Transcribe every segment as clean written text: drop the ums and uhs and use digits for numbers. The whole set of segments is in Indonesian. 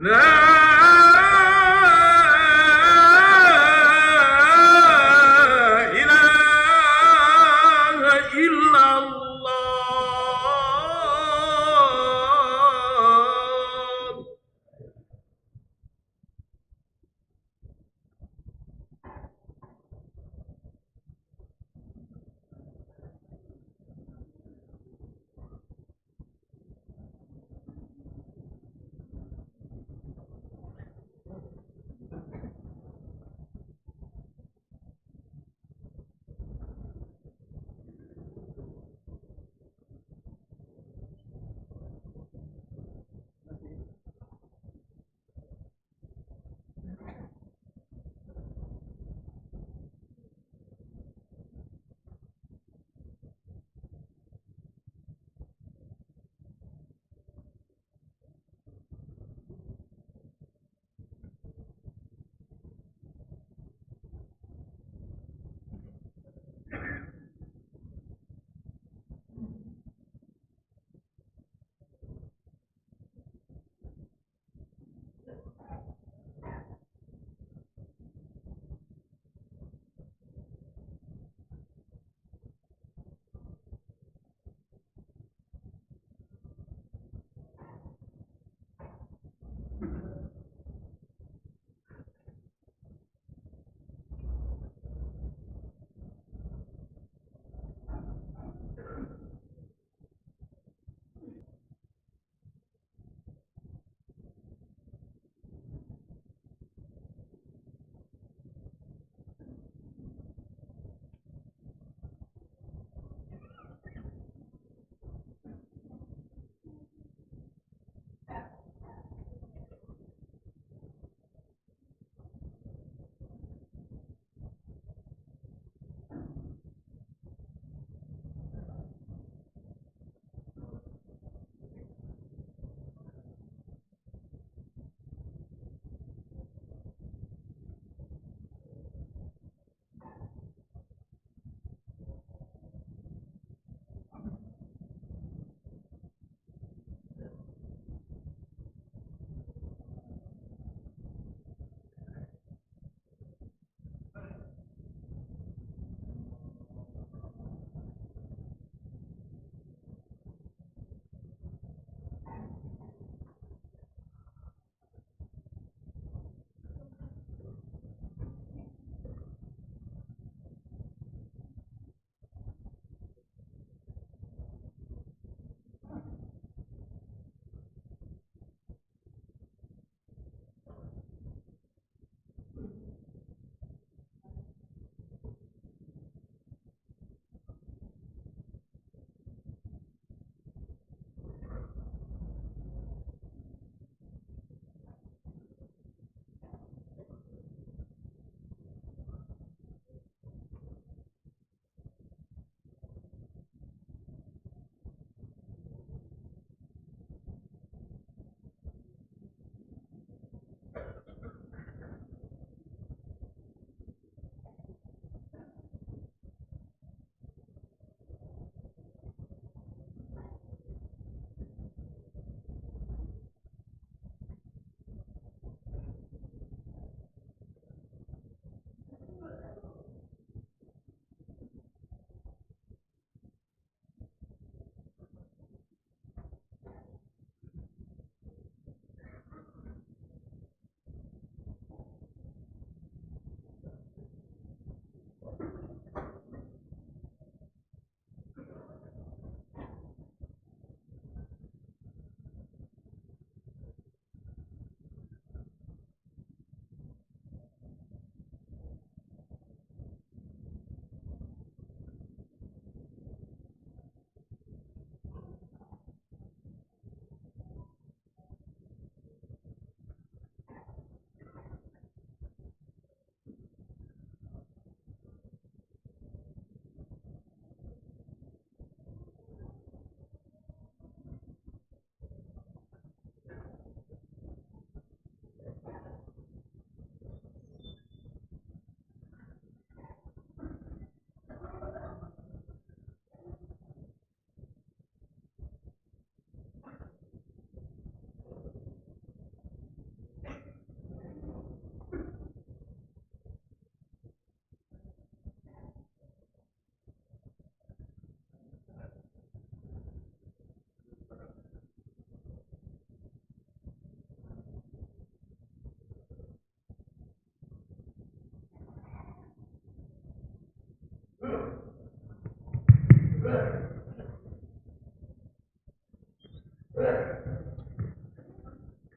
لا إله إلا الله.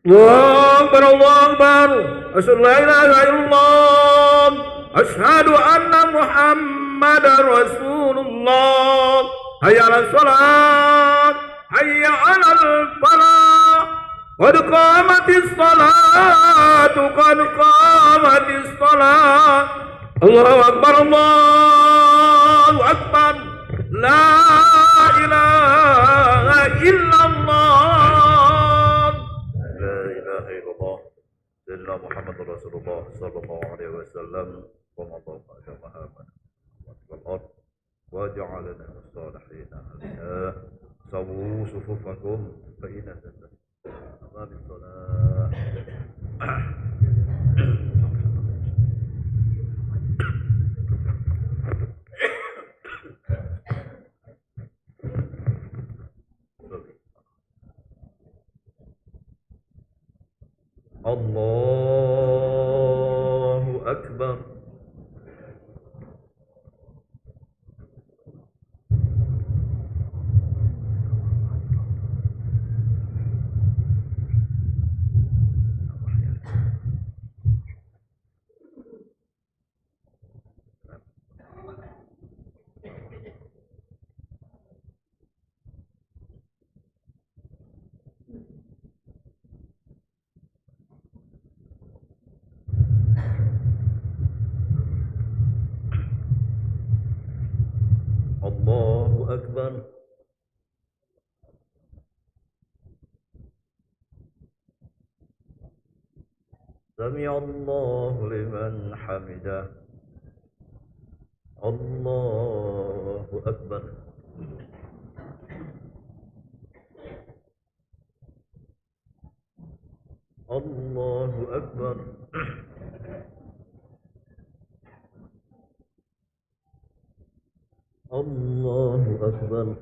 الله أكبر الله أكبر أشهد لا إله إلا الله أشهد أن محمدا رسول الله حي على الصلاة حي على الفلاح قد قامت الصلاة قد قامت الصلاة الله أكبر الله أكبر لا إله إلا الله لا إله إلا الله سيدنا محمد رسول الله صلى الله عليه وسلم وما ضاق محمد والأرض وجعلنا من الصالحين آمين سووا صفوفكم فإن أمام الصلاة الله أكبر الله أكبر سمع الله لمن حمده الله أكبر الله أكبر الله أكبر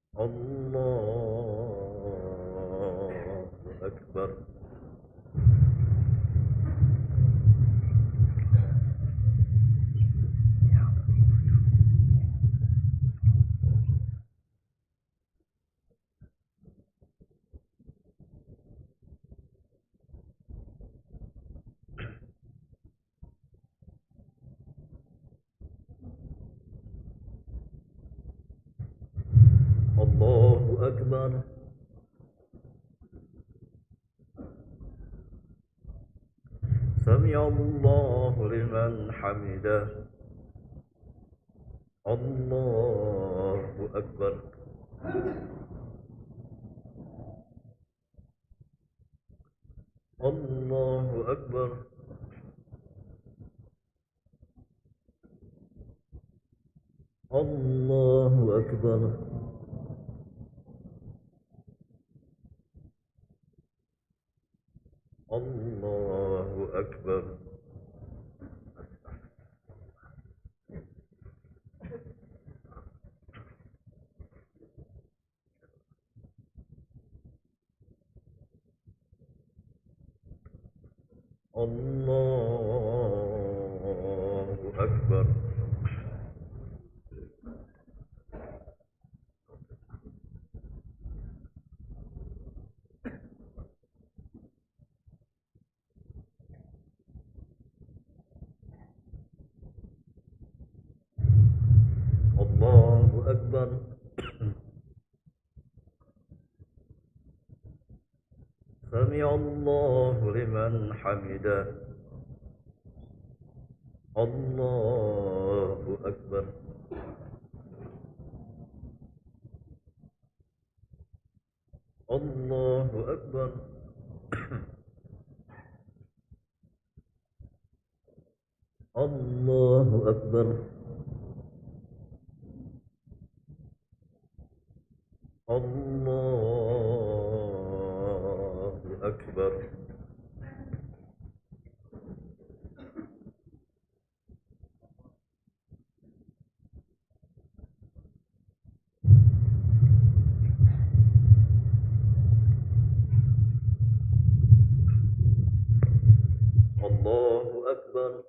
الله أكبر الله أكبر سمع الله لمن حمده الله أكبر الله أكبر الله أكبر الله أكبر الله أكبر الله أكبر سمع الله لمن حمده الله أكبر الله أكبر الله أكبر الله أكبر الله أكبر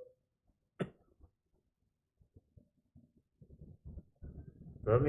سمع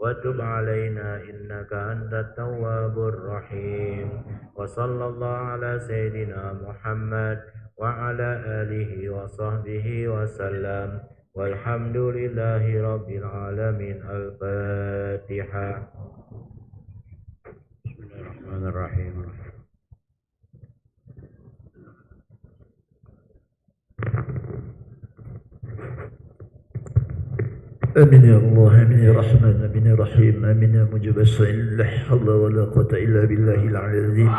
وتب علينا إنك أنت التواب الرحيم وصلى الله على سيدنا محمد وعلى آله وصحبه وسلم والحمد لله رب العالمين. الفاتحة. بسم الله الرحمن الرحيم. آمين يا الله، آمين يا رحمن، آمين يا رحيم، آمين يا مجيب السائل. لا حول ولا قوة إلا بالله العلي العظيم.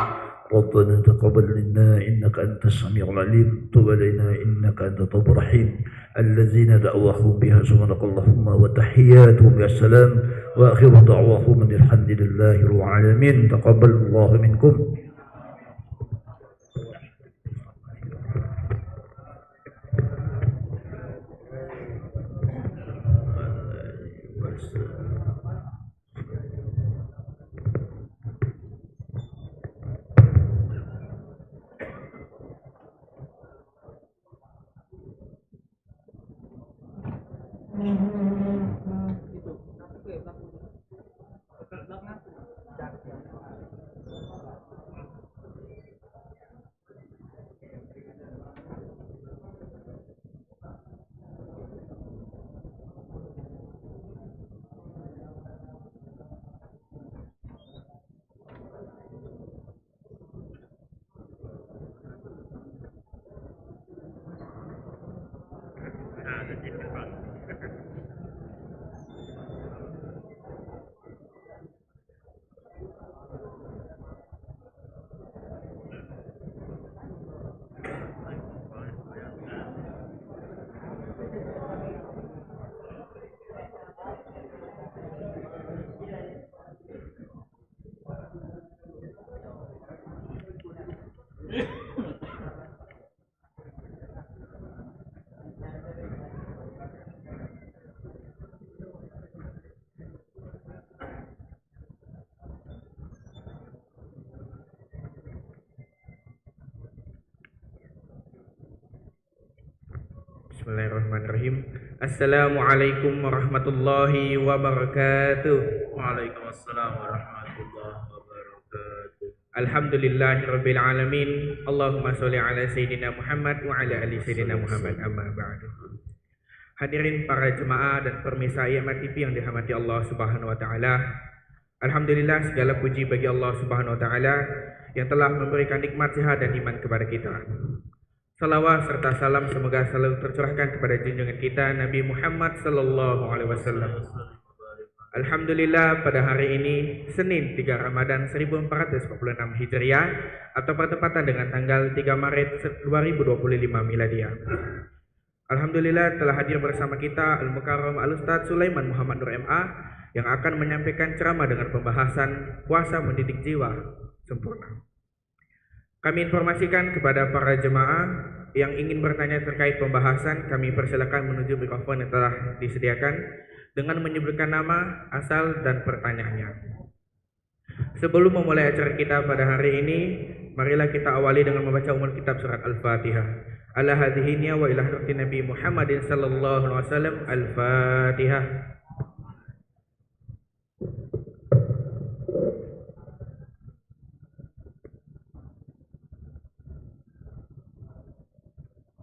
ربنا تقبل منا إنك أنت السميع العليم، تب علينا إنك أنت التواب الرحيم. الذين دعواهم بها سبحانك اللهم وتحياتهم يا سلام، وآخر دعواهم أن الحمد لله رب العالمين. تقبل الله منكم. Bismillahirrahmanirrahim. Assalamualaikum warahmatullahi wabarakatuh. Waalaikumsalam warahmatullahi wabarakatuh. Alhamdulillahirabbil alamin. Allahumma sholli ala sayyidina Muhammad wa ala ali sayyidina Muhammad. Amma ba'du. Hadirin para jemaah dan pemirsa IMA TV yang dirahmati Allah Subhanahu wa taala. Alhamdulillah, segala puji bagi Allah Subhanahu wa taala yang telah memberikan nikmat sehat dan iman kepada kita. Salawat serta salam semoga selalu tercurahkan kepada junjungan kita Nabi Muhammad sallallahu alaihi wasallam. Alhamdulillah, pada hari ini Senin 3 Ramadan 1446 Hijriah atau bertepatan dengan tanggal 3 Maret 2025 Miladiah. Alhamdulillah telah hadir bersama kita Al-Mukarram Al-Ustadz Sulaiman Muhammad Nur MA yang akan menyampaikan ceramah dengan pembahasan puasa mendidik jiwa sempurna. Kami informasikan kepada para jemaah yang ingin bertanya terkait pembahasan, kami persilakan menuju mikrofon yang telah disediakan dengan menyebutkan nama, asal, dan pertanyaannya. Sebelum memulai acara kita pada hari ini, marilah kita awali dengan membaca umul kitab surat Al-Fatihah. Ala hadhihi niyya wa ila hadratin Nabi Muhammadin sallallahu alaihi wasallam. Al-Fatihah.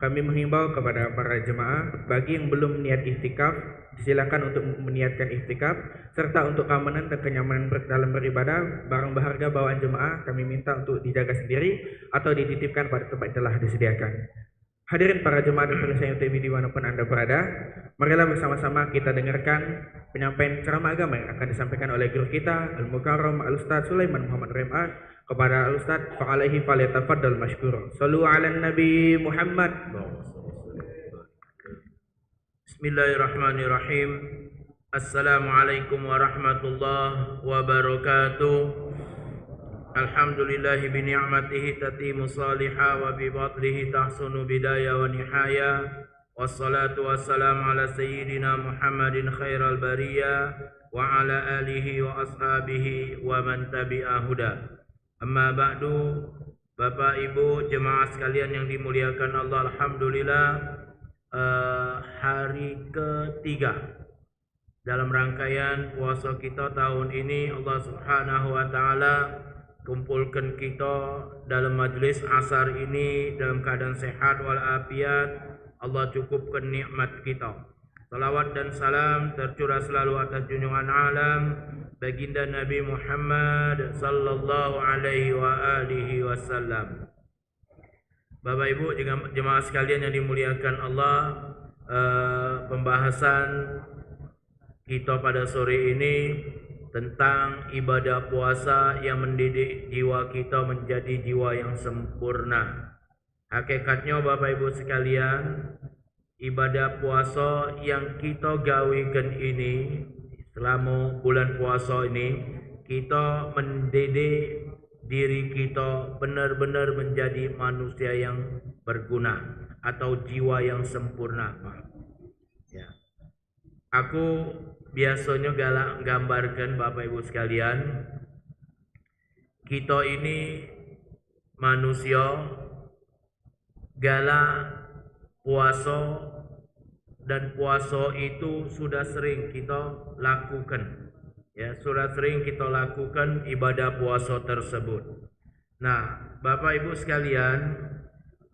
Kami menghimbau kepada para jemaah, bagi yang belum niat ihtikaf, disilakan untuk meniatkan ihtikaf, serta untuk keamanan dan kenyamanan dalam beribadah, barang berharga bawaan jemaah kami minta untuk dijaga sendiri atau dititipkan pada tempat yang telah disediakan. Hadirin para jemaah dan pemirsa yang TV dimanapun Anda berada, marilah bersama-sama kita dengarkan penyampaian ceramah agama yang akan disampaikan oleh guru kita Al-Mukarram Al-Ustadz Sulaiman Muhammad Rem'ah. Kepada Al-Ustadz fa'alaihi falyatafaddal mashkur. Sallu ala Nabi Muhammad. Bismillahirrahmanirrahim. Assalamualaikum warahmatullahi wabarakatuh. Alhamdulillahi bi ni'matihi tatimu salihah wa bi fadlihi tahsunu bidaya wa nihaya. Wassalatu wassalamu ala sayyidina Muhammadin khairal bariyah wa ala alihi wa ashabihi wa man tabi'a huda. Amma ba'du, Bapak Ibu jemaah sekalian yang dimuliakan Allah, alhamdulillah hari ketiga Dalam rangkaian puasa kita tahun ini, Allah Subhanahu wa taala kumpulkan kita dalam majlis asar ini dalam keadaan sehat walafiat. Allah cukupkan nikmat kita. Salawat dan salam tercurah selalu atas junjungan alam baginda Nabi Muhammad sallallahu alaihi wa alihi wasallam. Bapak Ibu jemaah sekalian yang dimuliakan Allah, pembahasan kita pada sore ini tentang ibadah puasa yang mendidik jiwa kita menjadi jiwa yang sempurna. Hakikatnya Bapak Ibu sekalian, ibadah puasa yang kita gawikan ini selama bulan puasa ini, kita mendidik diri kita benar-benar menjadi manusia yang berguna atau jiwa yang sempurna. Ya. Aku biasanya gambarkan Bapak Ibu sekalian, kita ini manusia galak puasa, dan puasa itu sudah sering kita lakukan. Ya, sudah sering kita lakukan ibadah puasa tersebut. Nah, Bapak Ibu sekalian,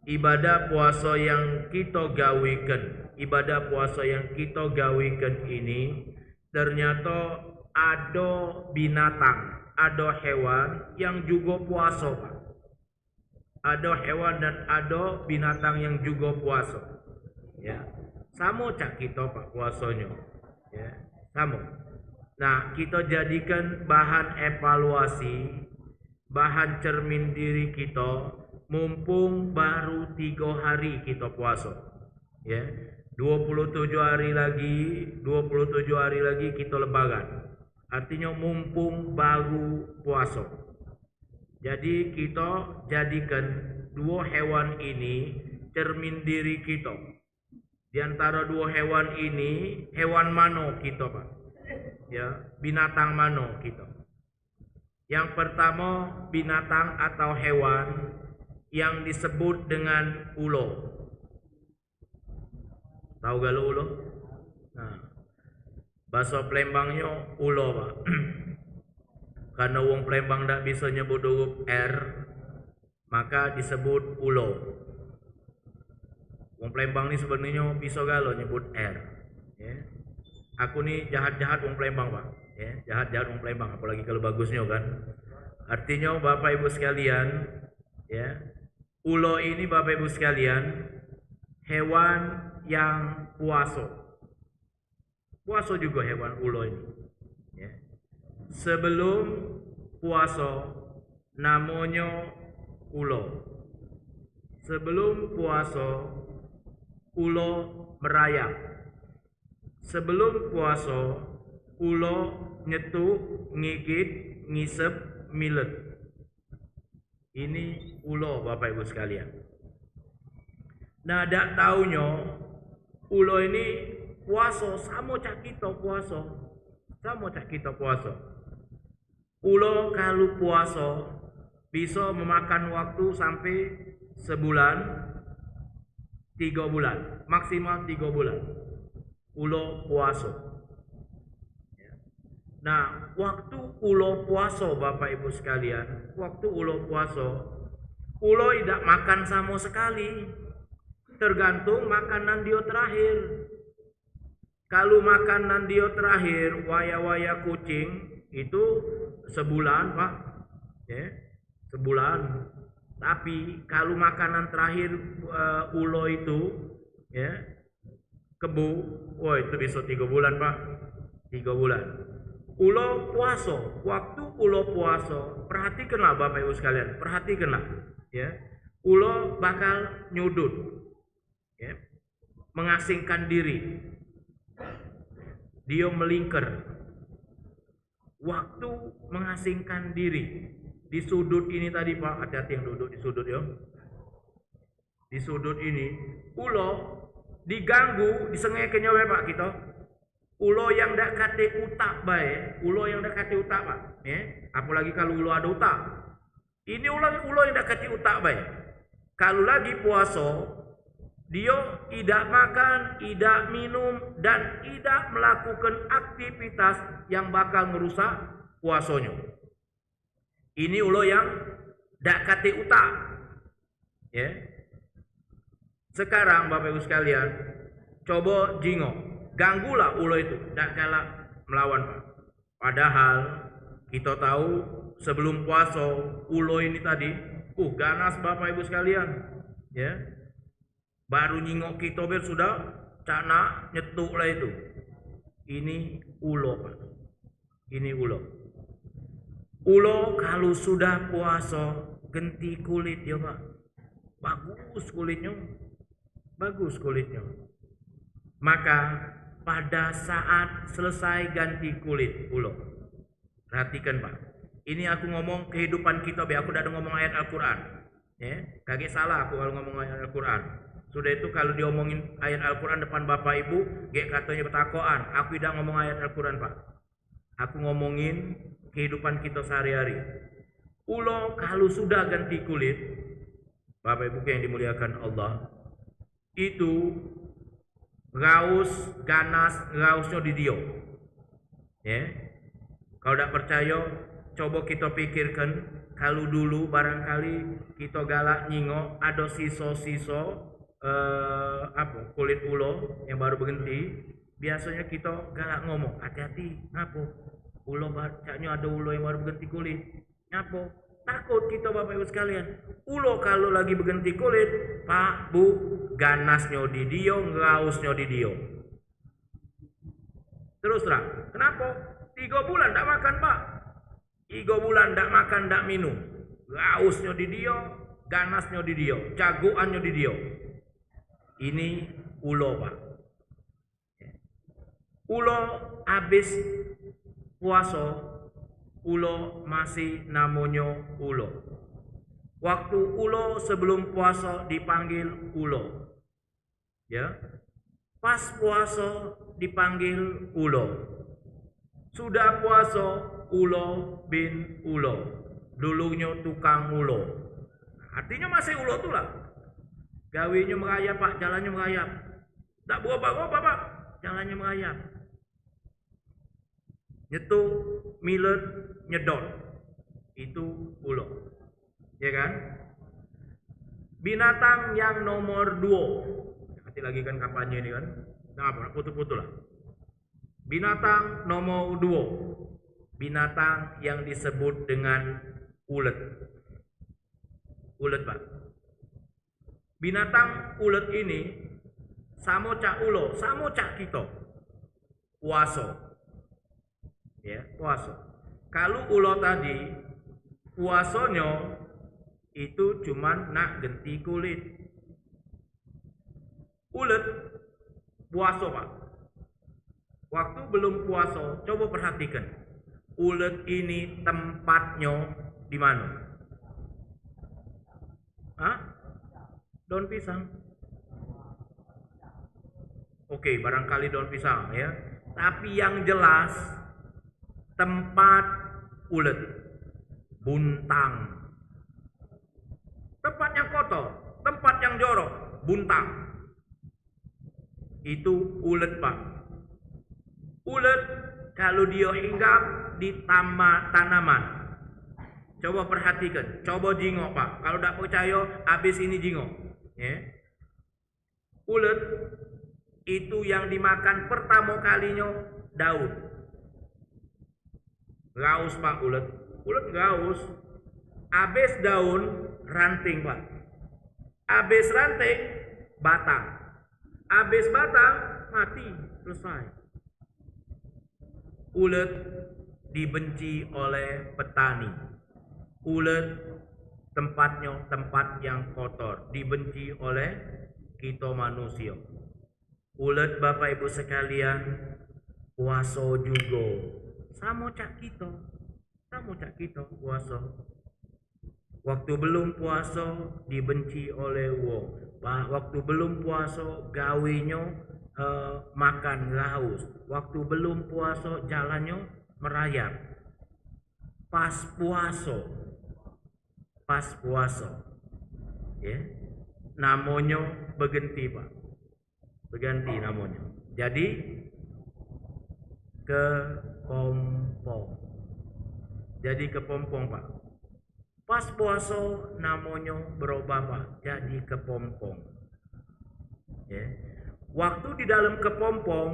ibadah puasa yang kita gawikan, ini ternyata ada binatang, ada hewan yang juga puasa, Pak. Ada hewan dan ada binatang yang juga puasa. Ya. Sama cak kita Pak puasanya. Ya, sama. Nah, kita jadikan bahan evaluasi, bahan cermin diri kita, mumpung baru 3 hari kita puasa. Ya. 27 hari lagi kita lebaran. Artinya mumpung baru puasa. Jadi kita jadikan 2 hewan ini cermin diri kita. Di antara 2 hewan ini, hewan mana kita Pak? Ya, binatang mana kita? Yang pertama, binatang atau hewan yang disebut dengan ulo. Tahu gak lo ulo? Nah, bahasa Palembangnya ulo Pak. Karena wong Palembang tidak bisa nyebut huruf R, maka disebut ulo. Wong Palembang ini sebenarnya bisa galo nyebut R. Ya. Aku nih jahat-jahat wong Palembang Pak. Ya, jahat-jahat wong Palembang, apalagi kalau bagusnya kan. Artinya Bapak Ibu sekalian, ya, ulo ini Bapak Ibu sekalian, hewan yang puasa. Puasa juga hewan ulo ini. Ya. Sebelum puasa namanya ulo. Sebelum puasa ulo merayap. Sebelum puasa ulo nyetuk, ngigit, ngisep, milet. Ini ulo Bapak Ibu sekalian. Nah, dak taunya ulo ini puasa sama cak kita puasa. Sama cak kita puasa. Ulo kalau puasa bisa memakan waktu sampai sebulan, 3 bulan, maksimal 3 bulan. Ulo puasa. Nah, waktu ulo puasa Bapak Ibu sekalian, waktu ulo puasa, ulo tidak makan sama sekali. Tergantung makanan dia terakhir. Kalau makanan dia terakhir waya-waya kucing itu sebulan Pak, ya, sebulan. Tapi kalau makanan terakhir ulo itu, ya, kebu, wah itu bisa 3 bulan Pak, 3 bulan. Ulo puasa, waktu ulo puasa, perhatikanlah Bapak Ibu sekalian, perhatikanlah, ya, ulo bakal nyudut, ya, mengasingkan diri. Dia melingkar. Waktu mengasingkan diri di sudut ini tadi Pak, hati-hati yang duduk di sudut ya. Di sudut ini, ulo diganggu, disengaja wae Pak kita. Ulo yang dak kate utak bae, ulo yang dak kate utak Pak, ya. Apalagi kalau ulo ada utak. Ini ulo yang dak kate utak bae. Kalau lagi puasa, Dia tidak makan, tidak minum, dan tidak melakukan aktivitas yang bakal merusak puasanya. Ini ulo yang dak kate utak. Ya. Sekarang Bapak Ibu sekalian, coba jingok, ganggulah ulo itu, dak galak melawan Pak. Padahal kita tahu sebelum puasa ulo ini tadi, ganas Bapak Ibu sekalian, ya. Baru nyingok kita sudah cana nyetuk lah itu. Ini ulo Pak. Ini ulo. Ulo kalau sudah puasa ganti kulit ya Pak. Bagus kulitnya. Bagus kulitnya. Maka pada saat selesai ganti kulit ulo. Perhatikan Pak. Ini aku ngomong kehidupan kita, aku tidak ada ngomong ayat Al-Quran. Ya, kagak salah aku kalau ngomong ayat Al-Quran. Sudah itu kalau diomongin ayat Al-Quran depan Bapak Ibu, gak katanya betakoan. Aku tidak ngomong ayat Al-Quran Pak. Aku ngomongin kehidupan kita sehari-hari. Ulo kalau sudah ganti kulit, Bapak Ibu yang dimuliakan Allah, itu gaus, ganas, gausnya di dia. Ya. Kalau tidak percaya, coba kita pikirkan, kalau dulu barangkali kita galak nyingok ada sisa-sisa kulit ulo yang baru berhenti, biasanya kita galak ngomong, hati-hati, ngapo? Ulo bacanya ada ulo yang baru berhenti kulit, ngapo? Takut kita Bapak Ibu sekalian. Ulo kalau lagi berhenti kulit, Pak, Bu, ganasnya di dia, ngausnya di dia. Terus terang, kenapa? 3 bulan tak makan Pak. 3 bulan tak makan, tak minum. Gausnya di dia, ganasnya di dia, jagoannya di dia. Ini ulo Pak. Ulo habis puasa, ulo masih namanya ulo. Waktu ulo sebelum puasa dipanggil ulo. Ya. Pas puasa dipanggil ulo. Sudah puasa ulo bin ulo. Dulunya tukang ulo. Artinya masih ulo tuh lah. Gawinya merayap Pak, jalannya merayap. Tak berubah-ubah Pak, jalannya merayap. Nyetuk, milet, nyedot. Itu ulo. Ya kan? Binatang yang nomor 2. Nanti lagi kan kampanye ini kan. Nah, putu-putu lah. Binatang nomor 2. Binatang yang disebut dengan ulet. Ulet Pak. Binatang ulet ini samo cak ulo, samo cak kita. Puaso. Ya, puaso. Kalau ulo tadi puasonya itu cuman nak ganti kulit. Ulet puaso Pak. Waktu belum puasa, coba perhatikan. Ulet ini tempatnya di mana? Hah? Daun pisang. Oke, barangkali daun pisang ya. Tapi yang jelas tempat ulet buntang. Tempat yang kotor, tempat yang jorok, buntang. Itu ulet Pak. Ulet kalau dia hinggap di tanaman. Coba perhatikan, coba jingok Pak. Kalau tidak percaya, habis ini jingok. Ya. Ulet itu yang dimakan pertama kalinya daun. Gaus Pak ulet. Ulet gaus. Habis daun, ranting Pak. Habis ranting, batang. Habis batang, mati. Selesai. Ulet dibenci oleh petani. Ulet tempatnya tempat yang kotor, dibenci oleh kita manusia. Ulet Bapak Ibu sekalian, puasa juga. Sama cak kita puasa. Waktu belum puasa dibenci oleh wong. Waktu belum puasa gawinya makan gaus. Waktu belum puasa jalannya merayap. Pas puasa, ya, namanya berganti Pak. Berganti namanya. Jadi kepompong. Jadi kepompong Pak. Pas puasa namanya berubah Pak. Jadi kepompong. Ya. Waktu di dalam kepompong,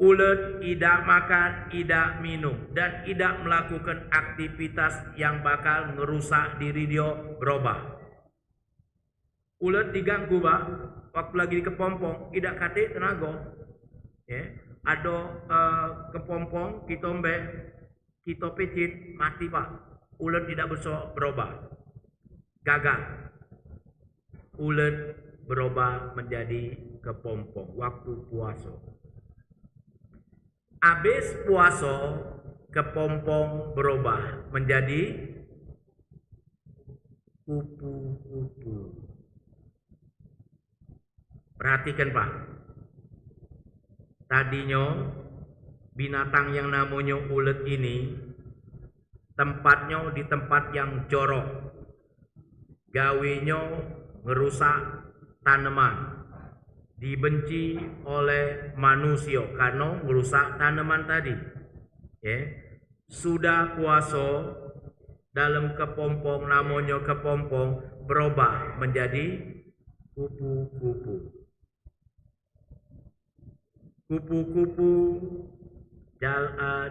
ulet tidak makan, tidak minum, dan tidak melakukan aktivitas yang bakal ngerusak diri dia berubah. Ulet diganggu Pak. Waktu lagi di kepompong, tidak kate tenaga. Ya. Ada kepompong, kita mbek, kita pecit, mati Pak. Ulet tidak bisa berubah. Gagal. Ulet berubah menjadi kepompong waktu puasa. Habis puasa, kepompong berubah menjadi kupu-kupu. Perhatikan Pak. Tadinya binatang yang namanya ulet ini tempatnya di tempat yang jorok. Gawinya ngerusak tanaman. Dibenci oleh manusia karena ngerusak tanaman tadi. Ya. Sudah puasa dalam kepompong namanya kepompong berubah menjadi kupu-kupu. Kupu-kupu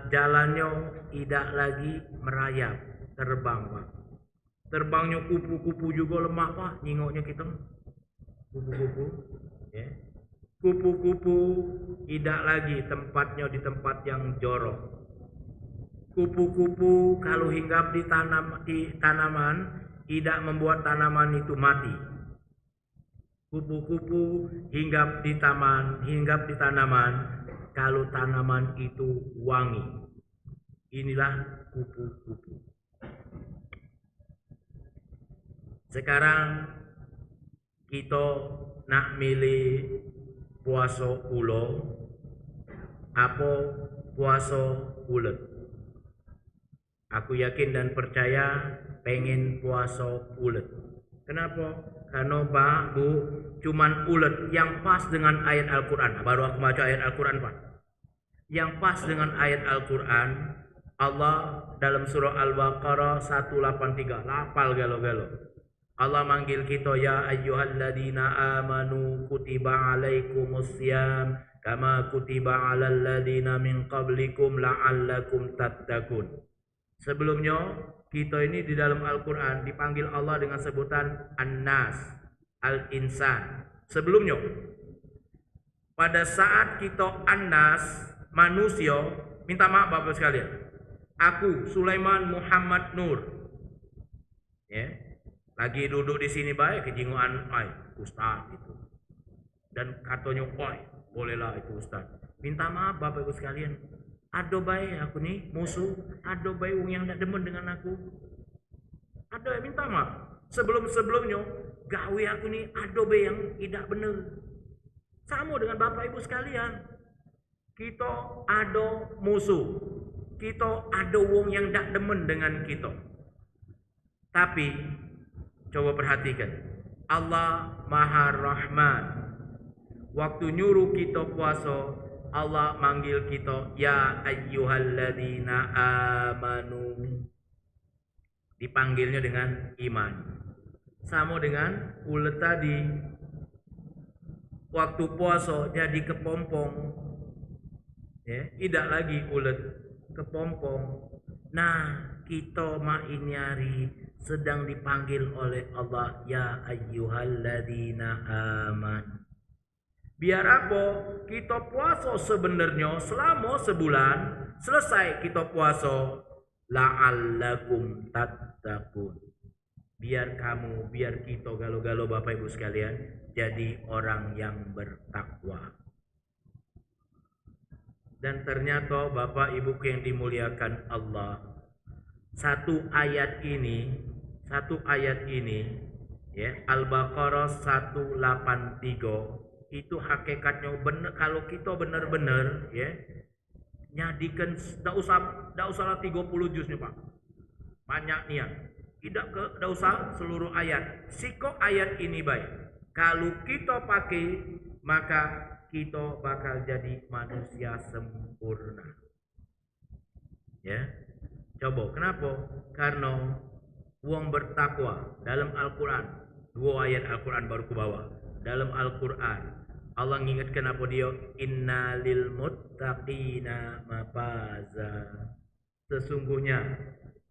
jalannya tidak lagi merayap, terbang Pak. Terbangnya kupu-kupu juga lemah Pak, nyingoknya kita. Kupu-kupu, ya. Kupu-kupu tidak lagi tempatnya di tempat yang jorok. Kupu-kupu kalau hinggap di tanaman tidak membuat tanaman itu mati. Kupu-kupu hinggap di tanaman kalau tanaman itu wangi. Inilah kupu-kupu. Sekarang kita nak milih puasa ulo apa puasa ulet. Aku yakin dan percaya pengen puasa ulet. Kenapa? Karena Pak, Bu, cuman ulet yang pas dengan ayat Al-Quran. Baru aku baca ayat Al-Quran Pak. Yang pas dengan ayat Al-Quran, Allah dalam surah Al-Baqarah 183. Lapal galo-galo. Allah manggil kita, ya ayyuhalladzina amanu kutiba alaikumussyam kama kutiba alal ladzina min qablikum la'allakum tattaqun. Sebelumnya kita ini di dalam Al-Quran dipanggil Allah dengan sebutan An-Nas, Al-Insan. Sebelumnya, pada saat kita An-Nas, manusia, minta maaf Bapak sekalian. Aku, Sulaiman Muhammad Nur. Ya, lagi duduk di sini baik, kejinguan, Ustaz itu. Dan katanya, bolehlah itu Ustaz. Minta maaf Bapak Ibu sekalian. Ada baik aku nih musuh, ada baik yang tidak demen dengan aku. Ada yang minta maaf. Sebelumnya gawe aku nih ada baik yang tidak benar. Sama dengan Bapak Ibu sekalian. Kita ada musuh. Kita ada wong yang tidak demen dengan kita. Tapi coba perhatikan. Allah Maha Rahman. Waktu nyuruh kita puasa, Allah manggil kita, ya ayyuhalladzina amanu. Dipanggilnya dengan iman. Sama dengan ulet tadi. Waktu puasa jadi kepompong. Ya, tidak lagi ulet, kepompong. Nah, kita ini hari sedang dipanggil oleh Allah, ya ayyuhalladzina amanu. Biar apa? Kita puasa sebenarnya selama sebulan. Selesai kita puasa, la'allakum tattaqun. Biar kamu, biar kita galo-galo Bapak Ibu sekalian jadi orang yang bertakwa. Dan ternyata Bapak Ibu yang dimuliakan Allah, satu ayat ini ya, Al-Baqarah 183 itu hakikatnya benar. Kalau kita benar-benar ya nyadikan, tidak usah 30 juz nih Pak, banyak niat, tidak usah seluruh ayat, siko ayat ini baik. Kalau kita pakai, maka kita bakal jadi manusia sempurna. Ya, coba kenapa? Karena wong bertakwa dalam Al-Quran, 2 ayat Al-Quran baru ku bawa. Dalam Al-Quran Allah mengingatkan apa dia? Innalil muttaqina mafaza. Sesungguhnya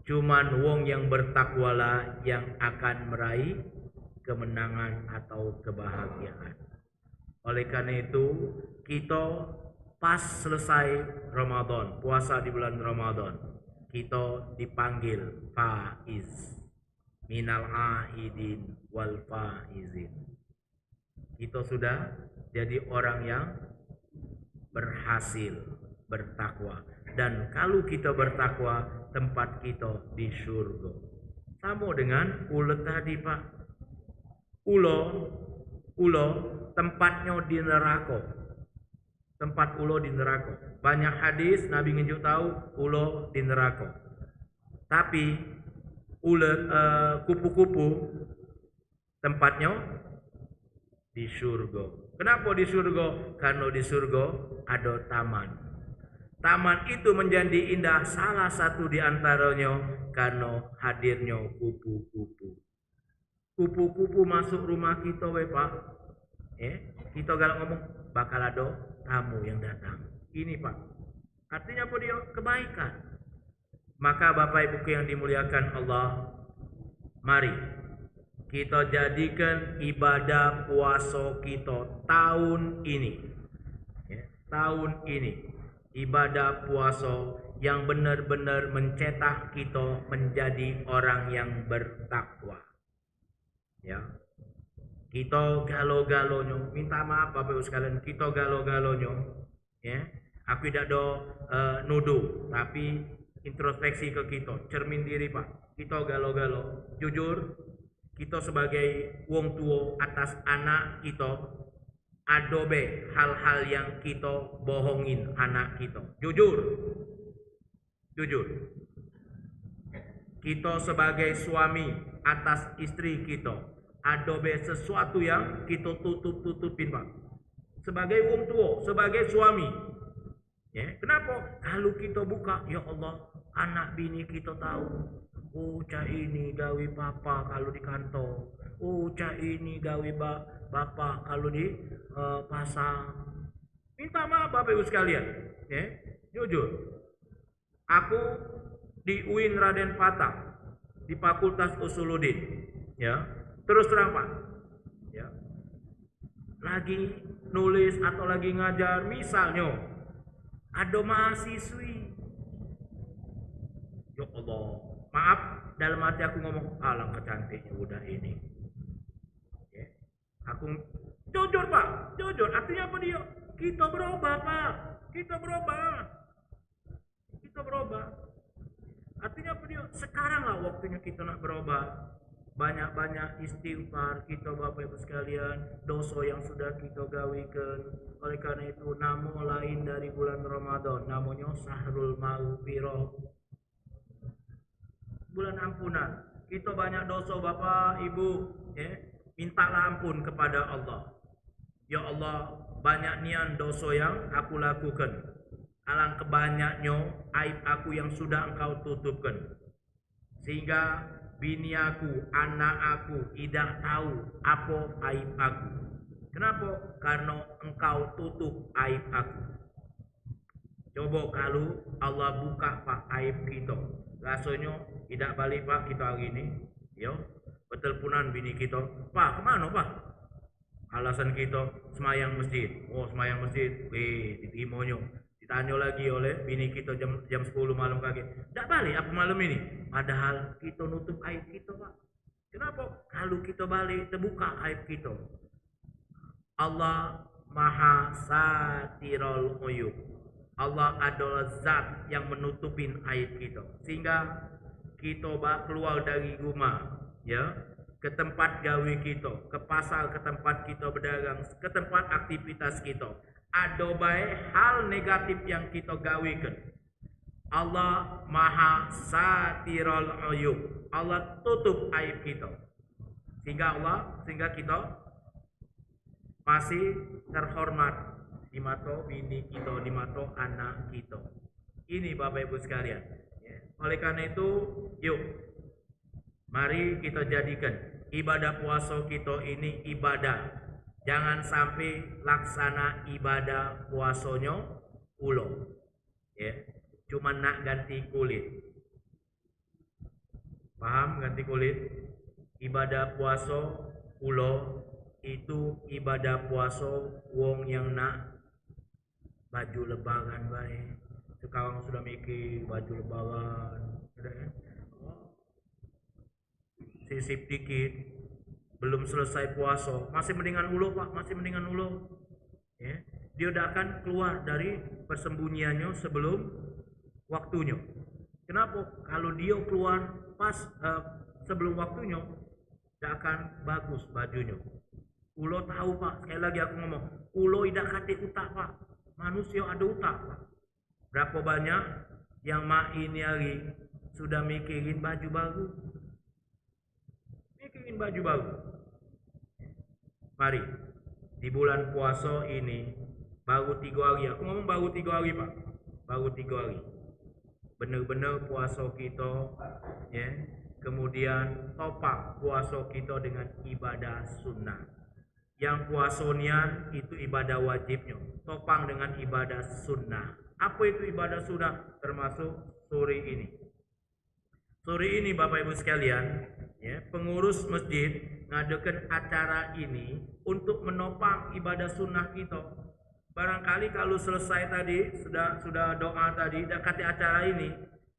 cuman wong yang bertakwalah yang akan meraih kemenangan atau kebahagiaan. Oleh karena itu, kita pas selesai Ramadan, puasa di bulan Ramadan, kita dipanggil faiz, minal aidin wal faizin. Kita sudah jadi orang yang berhasil bertakwa. Dan kalau kita bertakwa, tempat kita di surga. Sama dengan ulet tadi, Pak. Ulo tempatnya di neraka. Tempat ulo di neraka. Banyak hadis Nabi nunjuk tahu ulo di neraka. Tapi ulet kupu-kupu tempatnya di surga. Kenapa di surga? Karena di surga ada taman. Taman itu menjadi indah, salah satu di antaranya karena hadirnya kupu-kupu. Kupu-kupu masuk rumah kita, Pak. Kita kalau ngomong bakal ada tamu yang datang. Ini, Pak. Artinya apa dia? Kebaikan. Maka Bapak Ibu yang dimuliakan Allah, mari kita jadikan ibadah puasa kita tahun ini. Tahun ini ibadah puasa yang benar-benar mencetak kita menjadi orang yang bertakwa. Ya. Kita galo-galonyo, minta maaf Bapak Ibu sekalian, kita galo-galonyo, ya. Aku tidak ada nuduh, tapi introspeksi ke kita, cermin diri Pak. Kita galo-galo, jujur, kita sebagai wong tua atas anak kita, adobe hal-hal yang kita bohongin anak kita. Jujur. Kita sebagai suami atas istri kita, adobe sesuatu yang kita tutup-tutupin, Pak. Sebagai wong tua, sebagai suami. Ya, kenapa? Kalau kita buka, ya Allah, anak bini kita tahu. Oh, cah ini gawe papa kalau di kantor. Oh, cah ini gawe bapak kalau di pasar. Minta maaf Bapak Ibu sekalian, ya. Jujur. Aku di UIN Raden Patah di Fakultas Usuluddin, ya. Terus terang Pak, ya. Lagi nulis atau lagi ngajar, misalnya ada mahasiswi. Ya Allah, maaf dalam hati aku ngomong, alangkah cantiknya udah ini. Ya. Aku jujur Pak, jujur. Artinya apa dia? Kita berubah Pak, kita berubah. Artinya apa dia? Sekarang lah waktunya kita nak berubah. Banyak-banyak istighfar kita Bapak Ibu sekalian, dosa yang sudah kita gawikan. Oleh karena itu nama lain dari bulan Ramadan, namanya Syahrul Maghfirah, bulan ampunan. Kita banyak dosa Bapak Ibu, ya. Mintalah ampun kepada Allah. Ya Allah, banyak nian dosa yang aku lakukan. Alangkah banyaknya aib aku yang sudah Engkau tutupkan. Sehingga bini aku, anak aku tidak tahu apa aib aku. Kenapa? Karena Engkau tutup aib aku. Coba kalau Allah buka Pak aib kita, rasanya tidak balik Pak kita hari ini. Yo, beteleponan bini kita, Pak kemana Pak? Alasan kita semayang masjid. Oh semayang masjid, diterimanya. Ditanya lagi oleh bini kita jam 10 malam kaget. Tak balik apa malam ini? Padahal kita nutup aib kita Pak. Kenapa? Kalau kita balik terbuka aib kita. Allah Maha Satirul Uyub. Allah adalah zat yang menutupin aib kita. Sehingga kita keluar dari rumah, ya, ke tempat gawe kita, ke pasar, ke tempat kita berdagang, ke tempat aktivitas kita. Ada baik hal negatif yang kita gawekan. Allah Maha Satirul Uyub. Allah tutup aib kita. Sehingga kita masih terhormat di mata bini kita, di mata anak kita. Ini Bapak Ibu sekalian. Oleh karena itu, yuk, mari kita jadikan ibadah puasa kita ini ibadah. Jangan sampai laksana ibadah puasanya ulo. Ya, cuma nak ganti kulit. Paham ganti kulit? Ibadah puasa ulo itu ibadah puasa wong yang nak baju lebaran baik. Sekarang sudah mikir baju lebaran, sudah ya? Sisip dikit, belum selesai puasa, masih mendingan ulo Pak, masih mendingan ulo. Ya, dia udah akan keluar dari persembunyiannya sebelum waktunya. Kenapa? Kalau dia keluar pas sebelum waktunya, tidak akan bagus bajunya. Ulo tahu Pak, sekali lagi aku ngomong, ulo tidak kate utak Pak, manusia ada utak Pak. Berapa banyak yang mak ini hari sudah mikirin baju baru, mikirin baju baru. Mari di bulan puasa ini baru 3 hari, aku ngomong baru 3 hari Pak, baru 3 hari. Benar-benar puasa kita, ya. Kemudian topak puasa kita dengan ibadah sunnah. Yang puasanya itu ibadah wajibnya, topang dengan ibadah sunnah. Apa itu ibadah sunnah? Termasuk sore ini. Sore ini Bapak Ibu sekalian, ya, pengurus masjid ngadakan acara ini untuk menopang ibadah sunnah kita. Barangkali kalau selesai tadi, sudah doa tadi, dekati acara ini,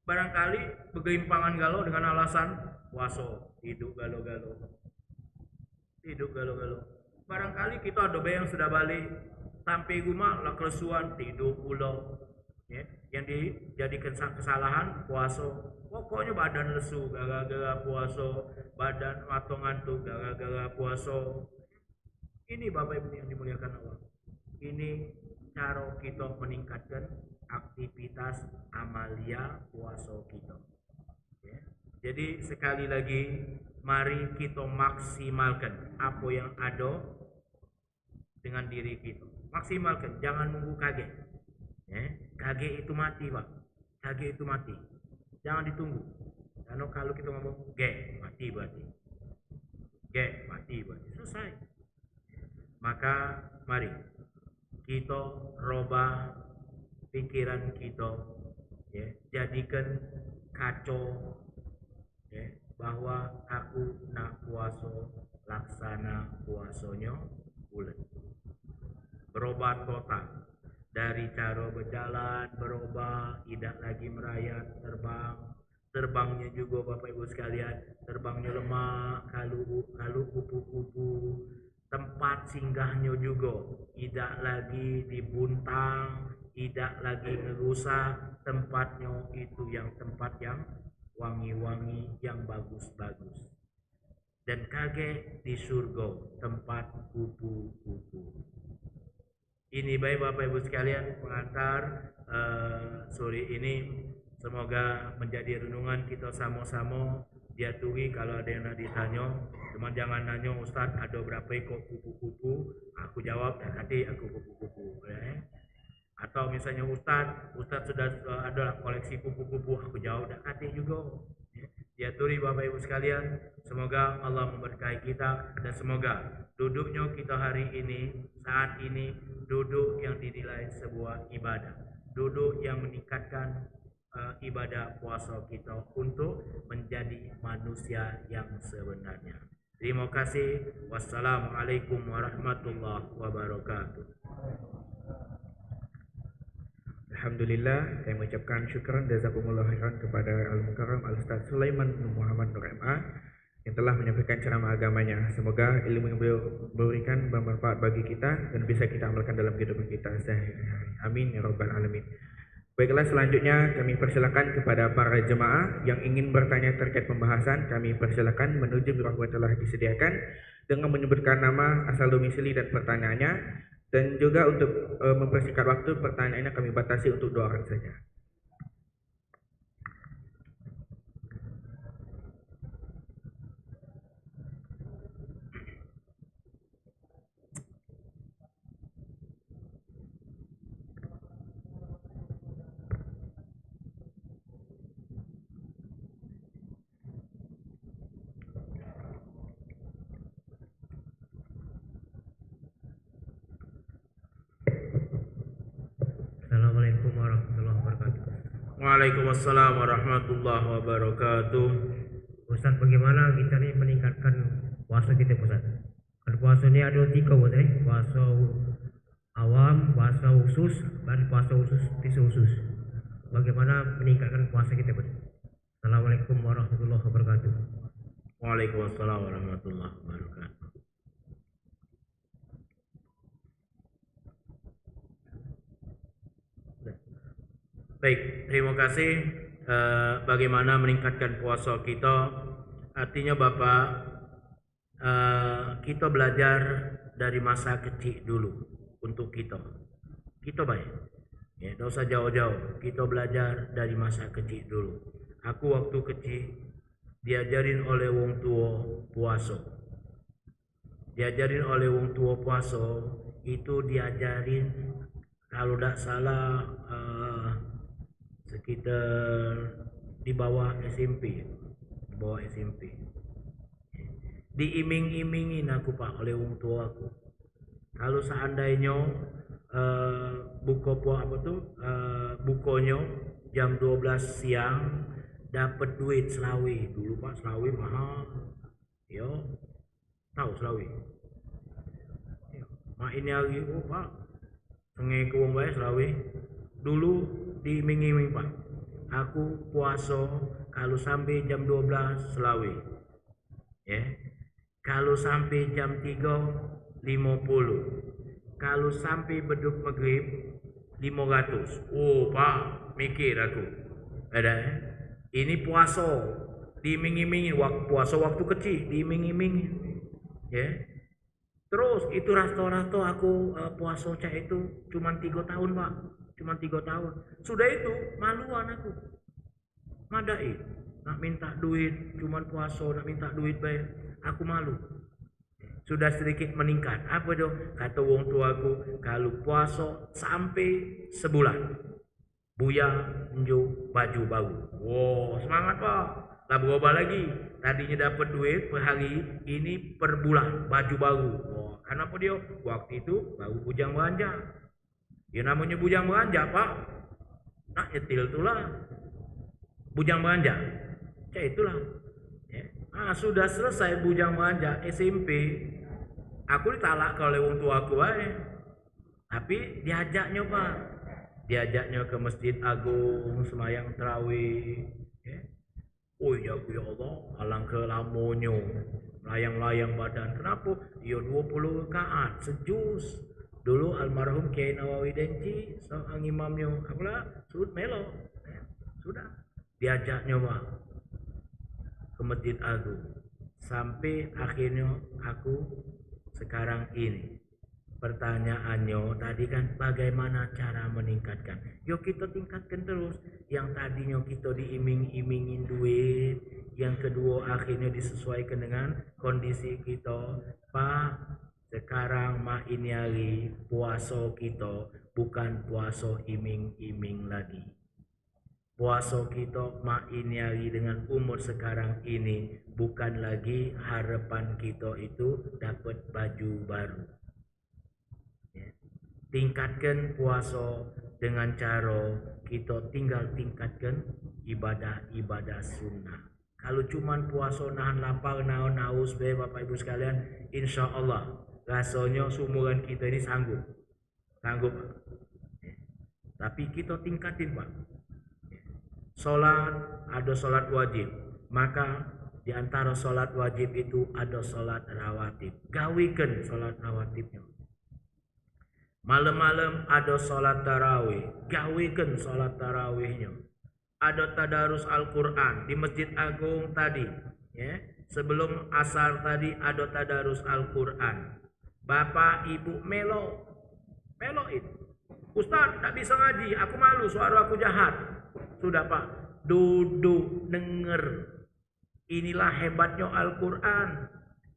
barangkali bergelimpangan galau dengan alasan puasa, hidup galau-galau. Hidup galau-galau. Barangkali kita ada yang sudah balik, sampai rumah lah kelesuan, tidur pulau. Ya, yang dijadikan kesalahan puasa. Pokoknya badan lesu gara-gara puasa, badan atau ngantuk gara-gara puasa. Ini Bapak Ibu yang dimuliakan Allah. Ini cara kita meningkatkan aktivitas amalia puasa kita. Ya. Jadi sekali lagi, mari kita maksimalkan apa yang ada dengan diri kita. Maksimalkan, jangan nunggu kaget. Ya. Kaget itu mati Pak, kaget itu mati. Jangan ditunggu. Karena kalau kita ngomong mati berarti, mati berarti selesai. Maka mari kita robah pikiran kita, ya, jadikan kacau, ya, bahwa aku nak puasa laksana puasanya bulan. Berubah total dari cara berjalan, berubah, tidak lagi merayap, terbangnya juga Bapak Ibu sekalian, terbangnya lemah, kalau kupu-kupu. Tempat singgahnya juga tidak lagi dibuntang, tidak lagi ngerusak. Tempatnya itu yang tempat yang wangi-wangi, yang bagus-bagus. Dan kaget di surga, tempat kupu-kupu. Ini baik Bapak Ibu sekalian, pengantar sore ini semoga menjadi renungan kita sama-sama. Dia turi kalau ada yang nak ditanya, cuma jangan nanya Ustaz ada berapa ekor kupu-kupu, aku jawab dah kati aku kupu-kupu, ya. Atau misalnya Ustaz sudah ada koleksi kupu-kupu, aku jawab dah kati juga. Ya. Dia turi Bapak Ibu sekalian, semoga Allah memberkahi kita dan semoga duduknya kita hari ini, saat ini, duduk yang dinilai sebuah ibadah, duduk yang meningkatkan ibadah puasa kita untuk menjadi manusia yang sebenarnya. Terima kasih. Wassalamualaikum warahmatullahi wabarakatuh. Alhamdulillah, saya mengucapkan syukur dan jazakumullah khairan kepada Al-Mukarram Al-Ustaz Sulaiman Muhammad Nur MA yang telah menyampaikan ceramah agamanya. Semoga ilmu yang beliau berikan bermanfaat bagi kita dan bisa kita amalkan dalam kehidupan kita sehari-hari. Amin ya rabbal alamin. Baiklah, selanjutnya kami persilakan kepada para jemaah yang ingin bertanya terkait pembahasan, kami persilakan menuju biro yang telah disediakan dengan menyebutkan nama, asal domisili dan pertanyaannya, dan juga untuk mempersingkat waktu, pertanyaannya kami batasi untuk 2 orang saja. Assalamualaikum warahmatullahi wabarakatuh. Waalaikumsalam warahmatullahi wabarakatuh. Ustaz, bagaimana kita nih meningkatkan puasa kita, Ustaz? Kan puasa ini ada 3, Ustaz. Puasa awam, puasa khusus, dan puasa khusus tisu khusus. Bagaimana meningkatkan puasa kita, Ustaz? Assalamualaikum warahmatullahi wabarakatuh. Waalaikumsalam warahmatullahi wabarakatuh. Baik, terima kasih. Bagaimana meningkatkan puasa kita? Artinya Bapak, kita belajar dari masa kecil dulu untuk kita. Kita baik, ya, tidak usah jauh-jauh. Kita belajar dari masa kecil dulu. Aku waktu kecil diajarin oleh wong tua puasa. Diajarin oleh wong tua puasa itu diajarin kalau tidak salah sekitar di bawah SMP, diiming-imingin aku Pak oleh wong tua aku. Kalau seandainya bukonya jam 12 siang dapat duit selawi. Dulu Pak selawi mahal. Yo, tahu selawi. Mak ini lagi Pak, sengeh ke wong bae selawi. Dulu diiming-iming Pak, aku puasa kalau sampai jam 12 selawi, ya. Kalau sampai jam 3.50, kalau sampai beduk maghrib 500. Oh Pak, mikir aku. Ada ini puasa diiming-imingin, puasa waktu kecil diiming-imingin, ya. Terus itu rasto-rasto aku puasa cak itu cuma 3 tahun Pak. Cuma 3 tahun. Sudah itu maluan aku. Madai. Nak minta duit, cuman puasa, nak minta duit bayar. Aku malu. Sudah sedikit meningkat. Apa itu? Kata wong tuaku, kalau puasa sampai sebulan, Buya njo baju baru. Wow, semangat Pak. Lah berubah lagi. Tadinya dapat duit per hari, ini per bulan baju baru. Wow, kenapa dia? Waktu itu baru bujang belanja. Ya namanya bujang belanja Pak. Nah nyetil itulah bujang belanja. Ya itulah. Ya. Sudah selesai bujang belanja SMP. Aku ditalak oleh wong tua aku aja. Tapi diajaknya Pak. Diajaknya ke Masjid Agung semayang tarawih. Ya. Oh ya Allah, alangkah lamonyo. Melayang-layang badan. Kenapa? Ya 20 rakaat sejus. Dulu almarhum Kiai Nawawi Denci seorang imamnya, akulah surut melo, sudah diajaknya Pak ke Masjid Agung sampai akhirnya aku sekarang ini. Pertanyaannya tadi kan bagaimana cara meningkatkan? Yuk kita tingkatkan terus. Yang tadinya kita diiming-imingin duit, yang kedua akhirnya disesuaikan dengan kondisi kita, Pak. Sekarang mah ini hari puasa kita bukan puasa iming-iming lagi. Puasa kita mah ini hari dengan umur sekarang ini bukan lagi harapan kita itu dapat baju baru. Ya. Tingkatkan puasa dengan cara kita tinggal tingkatkan ibadah-ibadah sunnah. Kalau cuman puasa nahan lapar, nahan haus, Bapak Ibu sekalian, insya Allah rasanya seumuran kita ini sanggup. Tapi kita tingkatin Pak. Sholat, ada sholat wajib. Maka di antara sholat wajib itu ada sholat rawatib. Gawikan sholat rawatibnya. Malam-malam ada sholat tarawih. Gawikan sholat tarawihnya. Ada tadarus Al-Quran di Masjid Agung tadi. Ya. Sebelum asar tadi ada tadarus Al-Quran. Bapak Ibu meloin. Ustaz tak bisa ngaji, aku malu, suara aku jahat. Sudah Pak, duduk denger. Inilah hebatnya Al-Quran.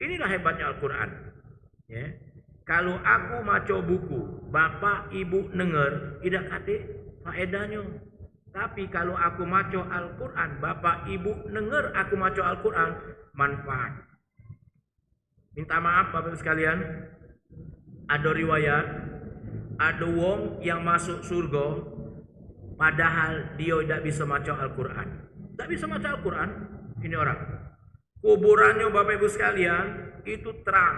Inilah hebatnya Al-Quran. Ya. Kalau aku maca buku, Bapak Ibu denger, tidak kate faedahnya. Tapi kalau aku maca Al-Quran, Bapak Ibu denger aku maca Al-Quran, manfaat. Minta maaf Bapak sekalian, ada riwayat, ada wong yang masuk surga Padahal dia tidak bisa baca Al-Quran. Tidak bisa baca Al-Quran. Ini orang. Kuburannya Bapak Ibu sekalian itu terang.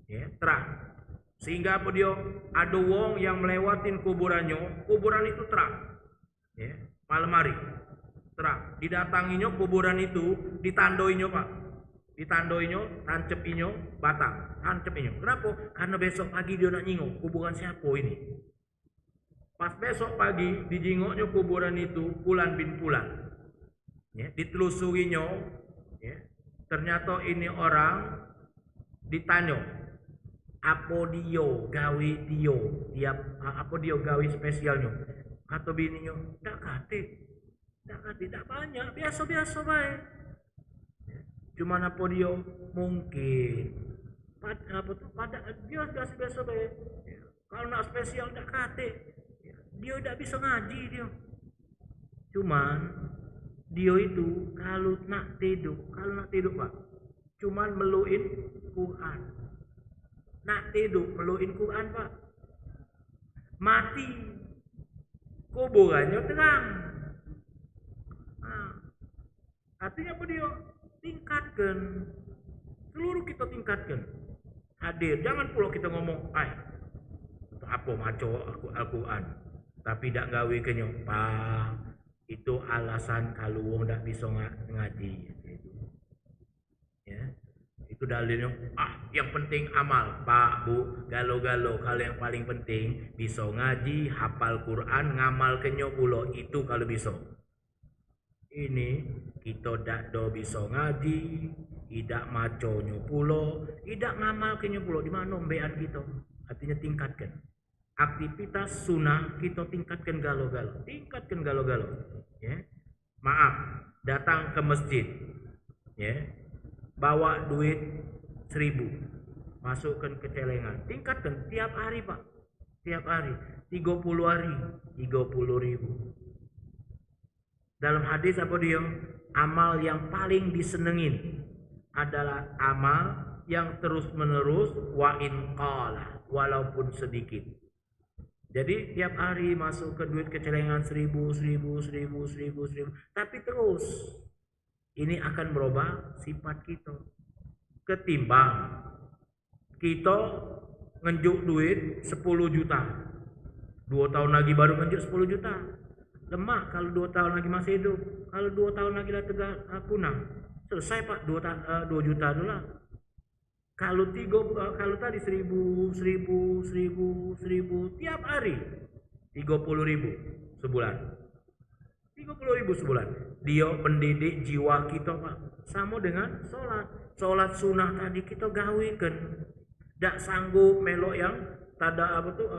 Ya, terang. Sehingga apa dia? Ada wong yang melewatin kuburannya. Kuburan itu terang. Ya, malam hari. Terang. Didatanginya kuburan itu. Ditandoinya Pak. Ditandoinya, tancepinyo, batang. Tancepinyo. Kenapa? Karena besok pagi dia nak nyingok. Kuburan siapa ini? Pas besok pagi dijingoknya kuburan itu Fulan bin Fulan. Ya, ditelusurinya, ya, ternyata ini orang ditanya, apa dia gawe tiap apa dia gawe spesialnya? Kata bininya, tak kate, tak banyak, biasa-biasa baik. Ya, cuman apa dia mungkin pada dia biasa-biasa baik. Ya, kalau nak spesial tak kate. Dia tidak bisa ngaji dia. Cuman dia itu kalau nak tidur Pak, cuman meluin Quran. Nak tidur meluin Quran Pak. Mati kuburannya terang. Nah, artinya apa dia? Tingkatkan. Seluruh kita tingkatkan. Hadir, jangan pula kita ngomong, apa maco Al-Quran. Tapi tak gawe kenyo, Pak. Itu alasan kalau wong tak bisa ngaji. Ya. Itu dalilnya, yang penting amal. Pak, Bu, galo-galo. Kalau yang paling penting bisa ngaji, hafal Quran, ngamal kenyo pulo. Itu kalau bisa. Ini kita tak do bisa ngaji, tidak maconyo pulo, tidak ngamal kenyo pulo. Di mana mbean kita? Artinya tingkatkan. Aktivitas sunnah kita tingkatkan galo-galo. Ya. Maaf, datang ke masjid, ya, bawa duit 1.000, masukkan ke celengan, tingkatkan tiap hari Pak, tiap hari, 30 hari, 30.000. Dalam hadis apa dia? Amal yang paling disenengin adalah amal yang terus menerus wa in qala, walaupun sedikit. Jadi tiap hari masuk ke duit ke celengan 1.000. Tapi terus ini akan merubah sifat kita. Ketimbang kita ngenjuk duit 10 juta. 2 tahun lagi baru ngenjuk 10 juta. Lemak kalau 2 tahun lagi masih hidup. Kalau 2 tahun lagi lah tegak punah. Selesai Pak 2 juta dulu lah. Kalau tadi 1.000 tiap hari 30.000 sebulan. 30.000 sebulan. Dia mendidik jiwa kita Pak. Sama dengan sholat sunnah tadi kita gawekan. Tak sanggup melok yang tada apa tuh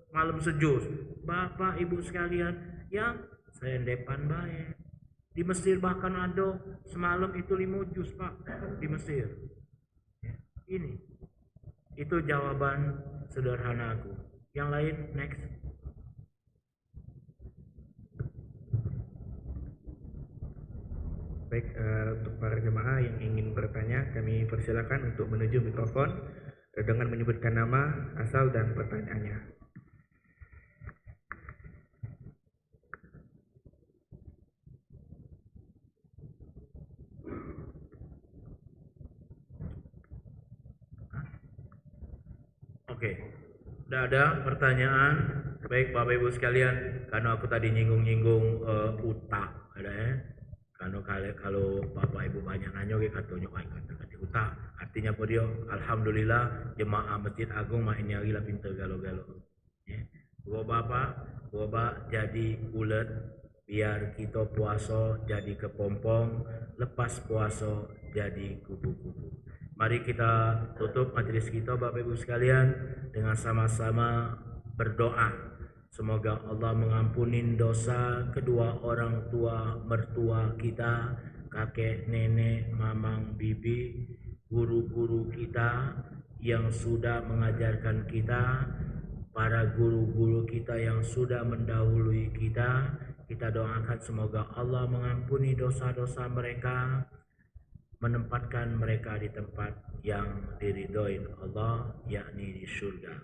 malam sejus. Bapak Ibu sekalian yang saya depan baik. Di Mesir bahkan ada semalam itu 5 juz Pak di Mesir. Ini itu jawaban sederhana aku. Yang lain next. Baik, untuk para jemaah yang ingin bertanya, kami persilakan untuk menuju mikrofon dengan menyebutkan nama, asal dan pertanyaannya. Oke, udah ada pertanyaan. Baik Bapak Ibu sekalian, karena aku tadi nyinggung utang, ada ya. Kalau Bapak Ibu banyak nanya, katanya kata utang. Artinya apa dia? Alhamdulillah jemaah Masjid Agung main nyari lah pinter galo-galo. Ya. Bapak jadi ulet, biar kita puasa jadi kepompong, lepas puasa jadi kubu-kubu. Mari kita tutup majelis kita Bapak Ibu sekalian dengan sama-sama berdoa. Semoga Allah mengampuni dosa kedua orang tua mertua kita, kakek, nenek, mamang, bibi, guru-guru kita yang sudah mengajarkan kita, para guru-guru kita yang sudah mendahului kita. Kita doakan semoga Allah mengampuni dosa-dosa mereka, menempatkan mereka di tempat yang diridhoi Allah, yakni di surga.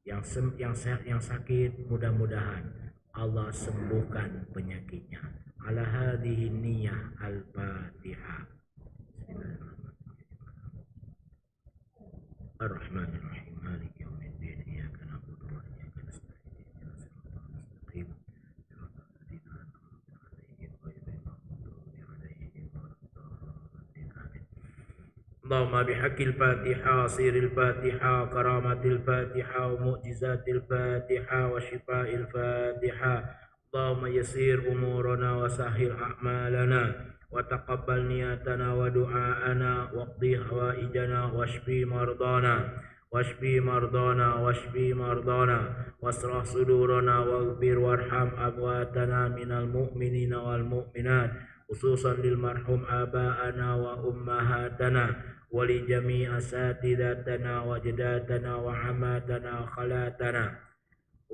yang sakit mudah-mudahan Allah sembuhkan penyakitnya. Ala hadhihi niyyah al-Fatihah. Ar-Rahmanir-Rahim. Maliki yaumiddin. Iyyaka na'budu wa iyyaka nasta'in. Ihdinas siratal mustaqim. Siratal ladzina an'amta 'alaihim ghairil maghdubi 'alaihim waladdallin. Amin. Allahumma bihaqqil Fatihah, siril Fatihah, karamatil Fatihah, wa mu'jizatil Fatihah, wa shifa'il Fatihah. Allahumma yassir umurana wa sahhil a'malana wa taqabbal niyatana wa du'aana waqdi hawaijana washfi mardana washfi mardana washfi mardana wasrah sudurana waghfir warham amwatana minal mu'minina wal mu'minat khususan lil marhum aba'ana wa ummahatana wa li jami' asatidatana wa jaddatana wa amatana khalatana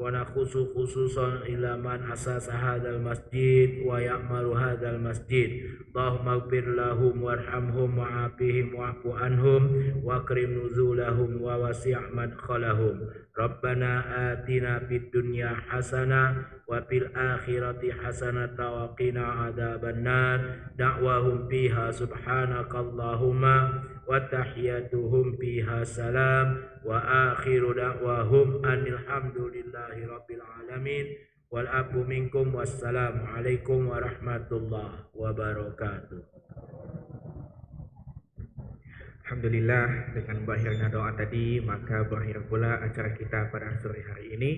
wa nakhusu khususan ila man asasa hadzal masjid wa ya'malu hadzal masjid. Allahumma ighfir lahum warhamhum wa'afihim wa'fu anhum wa akrim nuzulahum wa wasi' madkhalahum. Rabbana atina fid dunya hasanah wa fil akhirati hasanah wa qina adzabannar. Da'wahum fiha subhanakallahumma wa tahiyyatuhum fiha salam wa akhiru da'wahum anil hamdulillahi rabbil alamin wal afu minkum wassalamu alaikum warahmatullahi wabarakatuh. Alhamdulillah, dengan berakhirnya doa tadi maka berakhir pula acara kita pada sore hari ini.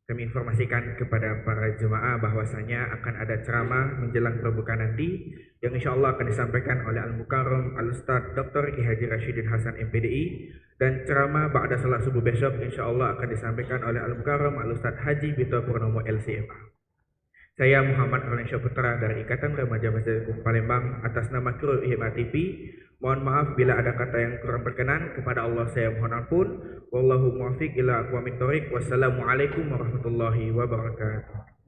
Kami informasikan kepada para jemaah bahwasanya akan ada ceramah menjelang berbuka nanti yang insyaAllah akan disampaikan oleh Al-Mukarram Al-Ustaz Dr. Ki Haji Rashidin Hasan MPDI, dan ceramah ba'da salat subuh besok insyaAllah akan disampaikan oleh Al-Mukarram Al-Ustaz Haji Bito Purnomo LCMA. Saya Muhammad Ronesha Putra dari Ikatan Remaja Masjid Agung Palembang atas nama kru IHMA TV. Mohon maaf bila ada kata yang kurang berkenan. Kepada Allah saya mohon ampun. Wallahu muwaffiq ila aqwamit thoriq. Wassalamualaikum warahmatullahi wabarakatuh.